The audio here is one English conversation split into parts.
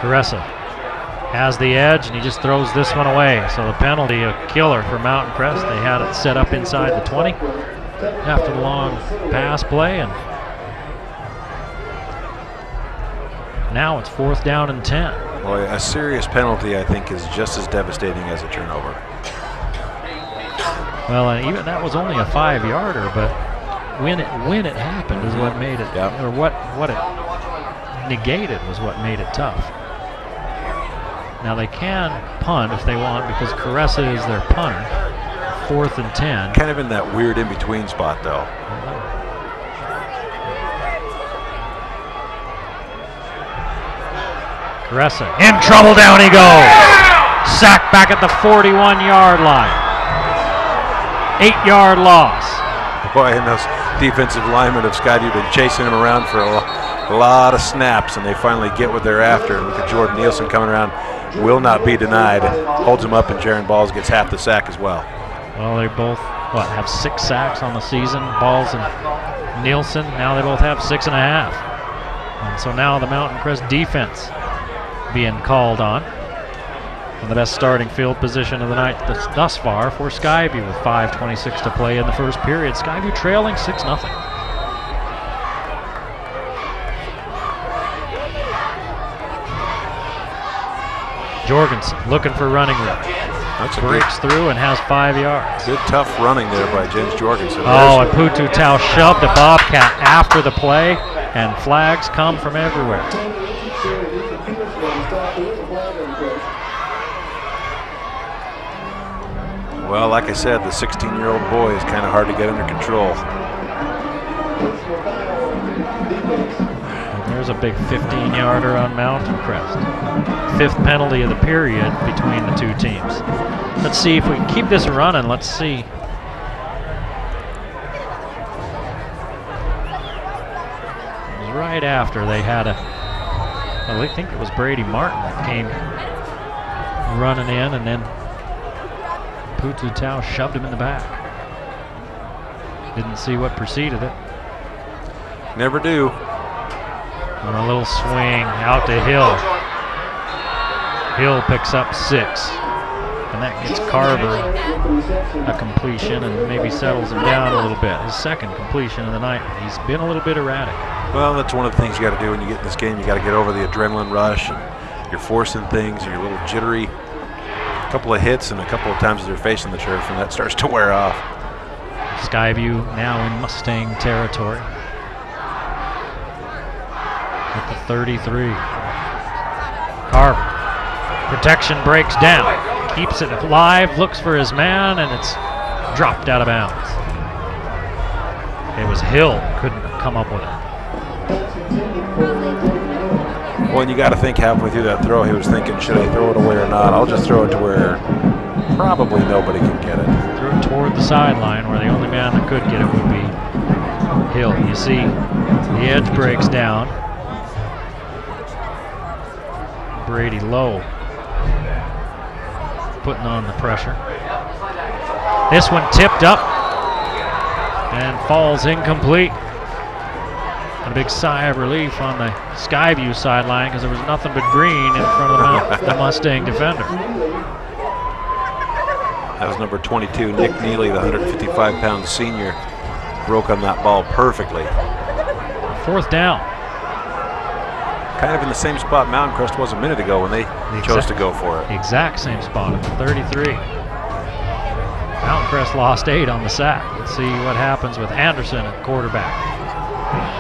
Caressa has the edge, and he just throws this one away. So the penalty, a killer for Mountain Crest. They had it set up inside the 20 after the long pass play, and now it's 4th down and 10. Boy, a serious penalty, I think, is just as devastating as a turnover. Well, and even that was only a 5-yarder, but when it happened is what made it, or what it negated was what made it tough. Now they can punt if they want because Caressa is their punter. 4th and 10. Kind of in that weird in-between spot, though. Caressa in trouble, down he goes. Sacked back at the 41-yard line. 8-yard loss. Boy, and those defensive linemen of Skyview have been chasing him around for a lot of snaps, and they finally get what they're after. And look at Jordan Nielsen coming around. Will not be denied. Holds him up, and Jaron Balls gets half the sack as well. Well, they both, have 6 sacks on the season, Balls and Nielsen. Now they both have 6.5. And so now the Mountain Crest defense being called on. And the best starting field position of the night thus far for Skyview with 5:26 to play in the first period. Skyview trailing 6-0. Jorgensen looking for running room. Breaks through and has 5 yards. Good tough running there by Jens Jorgensen. Oh, and Putu Tau shoved a Bobcat after the play, and flags come from everywhere. Well, like I said, the 16-year-old boy is kind of hard to get under control. And there's a big 15-yarder on Mountain Crest. 5th penalty of the period between the two teams. Let's see if we can keep this running. Let's see. It was right after they had well, I think it was Brady Martin that came running in, and then Putu Tau shoved him in the back. Didn't see what preceded it. Never do. On a little swing out to Hill. Hill picks up 6. And that gets Carver a completion and maybe settles him down a little bit. His 2nd completion of the night. He's been a little bit erratic. Well, that's one of the things you got to do when you get in this game. You got to get over the adrenaline rush, and you're forcing things, and you're a little jittery. A couple of hits and a couple of times they're facing the turf, and that starts to wear off. Skyview now in Mustang territory. At the 33. Carver. Protection breaks down. Keeps it alive, looks for his man, and it's dropped out of bounds. It was Hill, couldn't come up with it. Well, and you got to think halfway through that throw, he was thinking, should I throw it away or not? I'll just throw it to where probably nobody can get it. Threw it toward the sideline where the only man that could get it would be Hill. You see the edge breaks down. Brady low, putting on the pressure. This one tipped up and falls incomplete. And a big sigh of relief on the Skyview sideline because there was nothing but green in front of the Mustang defender. That was number 22, Nick Neely, the 155-pound senior, broke on that ball perfectly. 4th down. Kind of in the same spot Mountain Crest was a minute ago when they chose to go for it. Exact same spot at the 33. Mountain Crest lost 8 on the sack. Let's see what happens with Anderson at quarterback.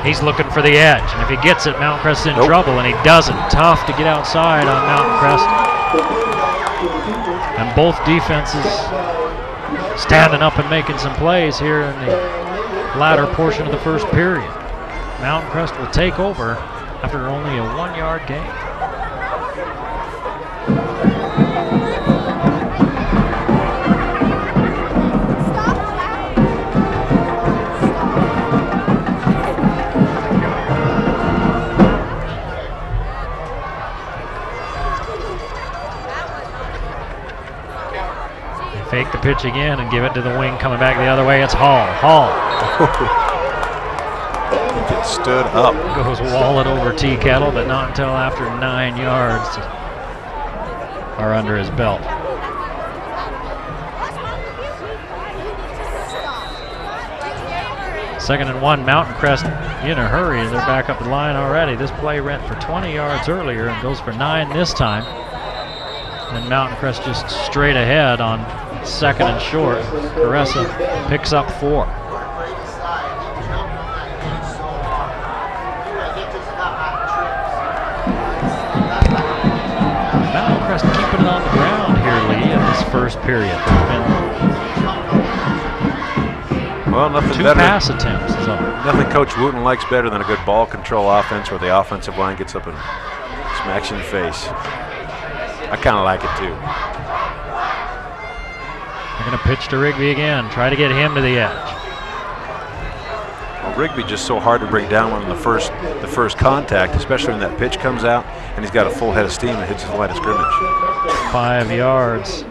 He's looking for the edge, and if he gets it, Mountain Crest's in trouble, and he doesn't. Tough to get outside on Mountain Crest. And both defenses standing up and making some plays here in the latter portion of the first period. Mountain Crest will take over after only a 1-yard gain. Fake the pitch again and give it to the wing coming back the other way. It's Hall. Hall. stood up. Goes wallet over tea kettle, but not until after 9 yards are under his belt. Second and 1, Mountain Crest in a hurry. They're back up the line already. This play went for 20 yards earlier and goes for 9 this time. And Mountain Crest just straight ahead on second and short. Caressa picks up 4. Mountain Crest keeping it on the ground here, Lee, in this first period. Well, nothing 2 better. pass attempts is all. Nothing Coach Wooten likes better than a good ball control offense where the offensive line gets up and smacks you in the face. I kind of like it too. They're going to pitch to Rigby again, try to get him to the edge. Well, Rigby just so hard to bring down on the first contact, especially when that pitch comes out and he's got a full head of steam and hits his line of scrimmage. 5 yards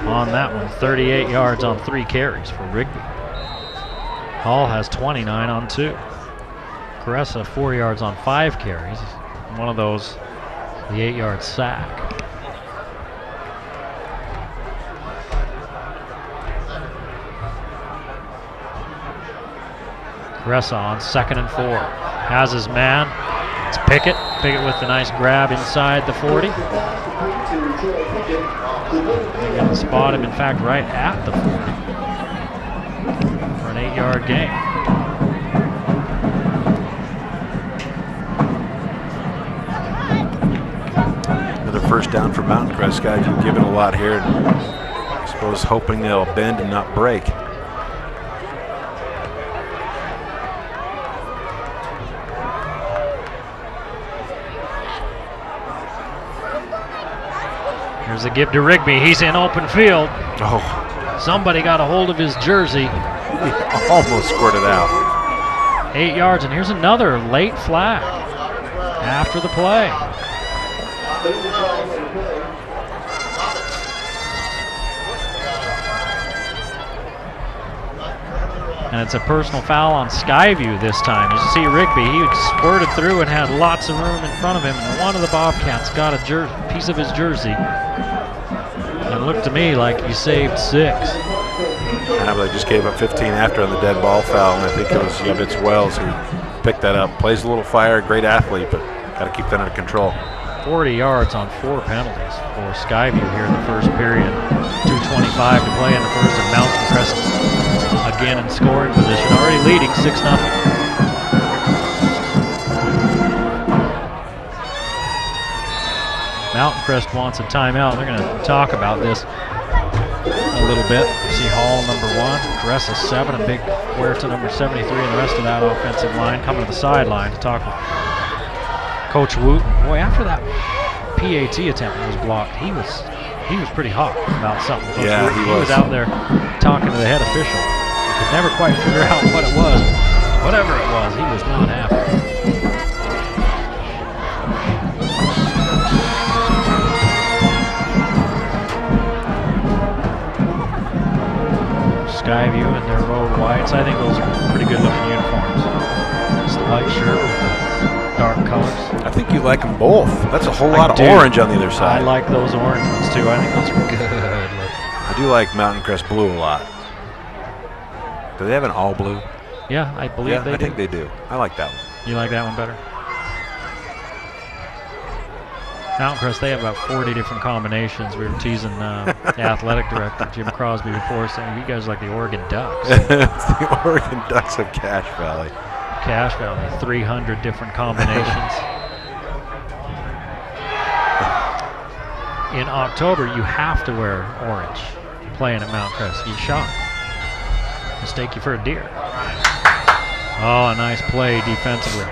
on that one, 38 yards on 3 carries for Rigby. Hall has 29 on 2. Caressa 4 yards on 5 carries. One of those, the 8-yard sack. Caressa on second and 4. Has his man. It's Pickett. Pickett with the nice grab inside the 40. They're going to spot him, in fact, right at the 40 for an 8-yard gain. Another first down for Mountain Crest. Guys, you've given a lot here. And I suppose hoping they'll bend and not break. Here's a give to Rigby. He's in open field. Oh. Somebody got a hold of his jersey. He almost scored it out. 8 yards, and here's another late flag after the play. And it's a personal foul on Skyview this time. You see Rigby, he squirted through and had lots of room in front of him, and one of the Bobcats got a piece of his jersey. And it looked to me like he saved 6. And they just gave up 15 after on the dead ball foul, and I think it was Yabitz Wells who picked that up. Plays a little fire, great athlete, but got to keep that under control. 40 yards on 4 penalties for Skyview here in the first period. 2:25 to play in the first, and Mountain Crest again in scoring position, already leading 6-0. Mountain Crest wants a timeout. They're going to talk about this a little bit. See Hall number 1, Caressa 7, and Big Huerta number 73, and the rest of that offensive line coming to the sideline to talk with Coach Wooten. Boy, after that PAT attempt was blocked, he was pretty hot about something. Coach Wooten, he was out there talking to the head official. Could never quite figure out what it was. Whatever it was, he was not happy. Skyview and their road whites. I think those are pretty good looking uniforms. Just a white shirt with the dark colors. I think you like them both. That's a whole lot of orange on the other side. I like those orange ones too. I think those are good looking. I do like Mountain Crest blue a lot. Do they have an all blue? Yeah, I believe they do. I think they do. I like that one. You like that one better? Mountain Crest, they have about 40 different combinations. We were teasing the athletic director, Jim Crosby, before, saying you guys are like the Oregon Ducks. It's the Oregon Ducks of Cache Valley. Cache Valley, 300 different combinations. In October, you have to wear orange playing at Mountain Crest. You shot. Mistake you for a deer. Oh, a nice play defensively.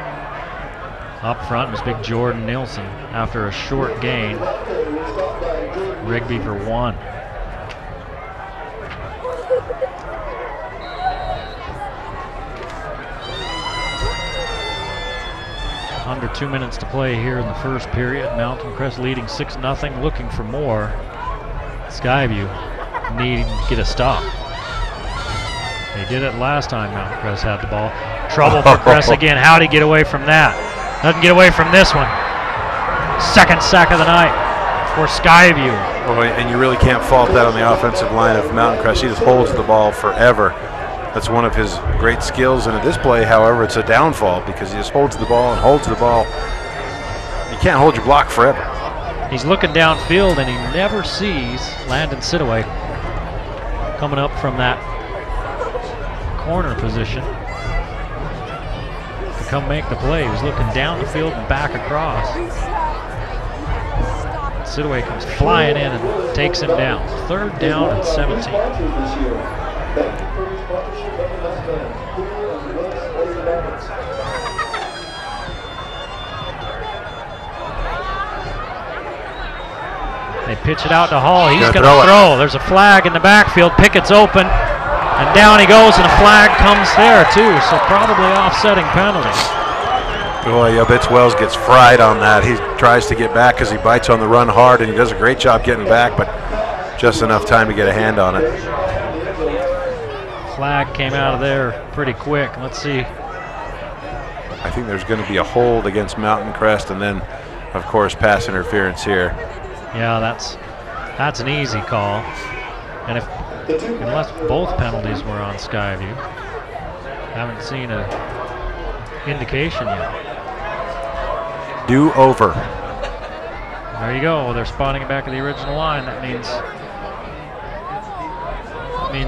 Up front was big Jordan Nielsen after a short gain. Rigby for 1. Under 2 minutes to play here in the first period. Mountain Crest leading 6-0, looking for more. Skyview needing to get a stop. They did it last time Mountain Crest had the ball. Trouble for Crest again. How'd he get away from that? Doesn't get away from this one. Second sack of the night for Skyview. Well, and you really can't fault that on the offensive line of Mountain Crest. He just holds the ball forever. That's one of his great skills. And at this play, however, it's a downfall because he just holds the ball and holds the ball. You can't hold your block forever. He's looking downfield and he never sees Landon Sidaway coming up from that corner position to come make the play. He was looking down the field and back across. Sidaway comes flying in and takes him down. 3rd down and 17. They pitch it out to Hall. He's going to throw. There's a flag in the backfield. Pickett's open, and down he goes, and a flag comes there too. So probably offsetting penalty. Boy, Yabitz Wells gets fried on that. He tries to get back because he bites on the run hard, and he does a great job getting back, but just enough time to get a hand on it. Flag came out of there pretty quick. Let's see. I think there's going to be a hold against Mountain Crest, and then, of course, pass interference here. Yeah, that's an easy call. And unless both penalties were on Skyview, haven't seen a indication yet. Do over. There you go. They're spotting it back at the original line. That means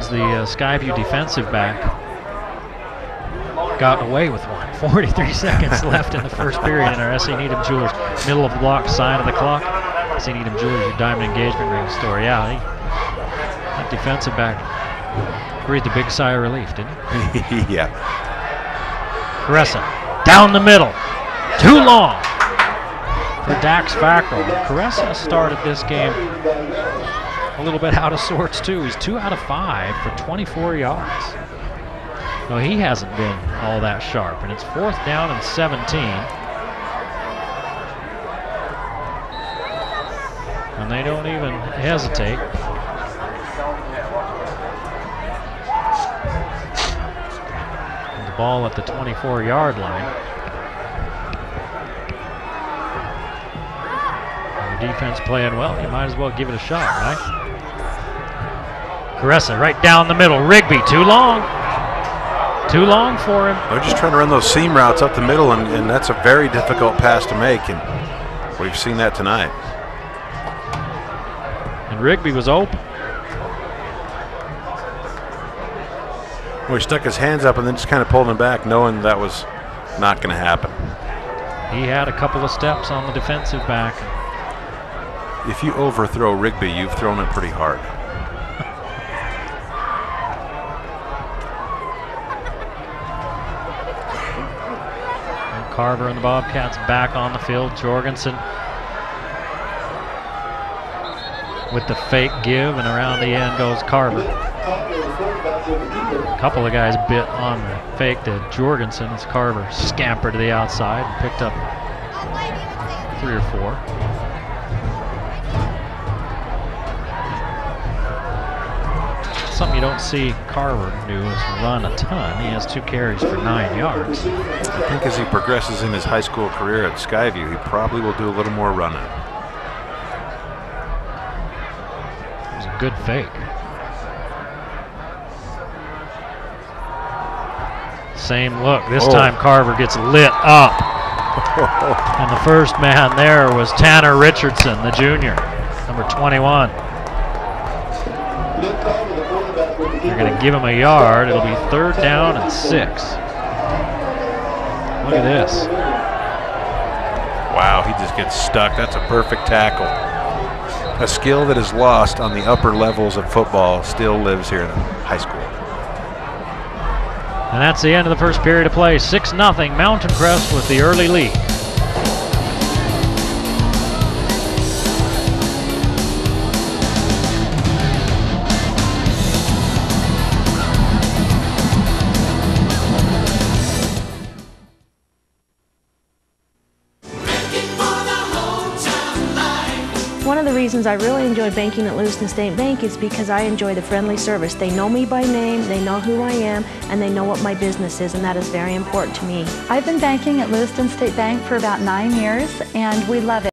the Skyview defensive back got away with one. 43 seconds left in the first period in our S.A. Needham Jewelers middle of the block sign of the clock. S.A. Needham Jewelers, your diamond engagement ring store. Yeah, that defensive back breathed a big sigh of relief, didn't he? Yeah. Caressa down the middle. Too long for Dax Fackrell. Caressa started this game a little bit out of sorts too. He's 2 out of 5 for 24 yards. No, he hasn't been all that sharp, and it's 4th down and 17. And they don't even hesitate. And the ball at the 24-yard line. And the defense playing well. You might as well give it a shot, right? Caressa right down the middle. Rigby, too long. Too long for him. They're just trying to run those seam routes up the middle, and that's a very difficult pass to make, and we've seen that tonight. And Rigby was open. Well, he stuck his hands up and then just kind of pulled him back, knowing that was not going to happen. He had a couple of steps on the defensive back. If you overthrow Rigby, you've thrown it pretty hard. Carver and the Bobcats back on the field. Jorgensen with the fake give, and around the end goes Carver. A couple of guys bit on the fake to Jorgensen as Carver scampered to the outside and picked up 3 or 4. Something you don't see Carver do is run a ton. He has 2 carries for 9 yards. I think as he progresses in his high school career at Skyview, he probably will do a little more running. It was a good fake. Same look. This time Carver gets lit up. And the first man there was Tanner Richardson, the junior, number 21. They're going to give him a yard. It'll be 3rd down and 6. Look at this. Wow, he just gets stuck. That's a perfect tackle. A skill that is lost on the upper levels of football still lives here in high school. And that's the end of the first period of play. 6-0 Mountain Crest with the early lead. One of the reasons I really enjoy banking at Lewiston State Bank is because I enjoy the friendly service. They know me by name, they know who I am, and they know what my business is, and that is very important to me. I've been banking at Lewiston State Bank for about 9 years, and we love it.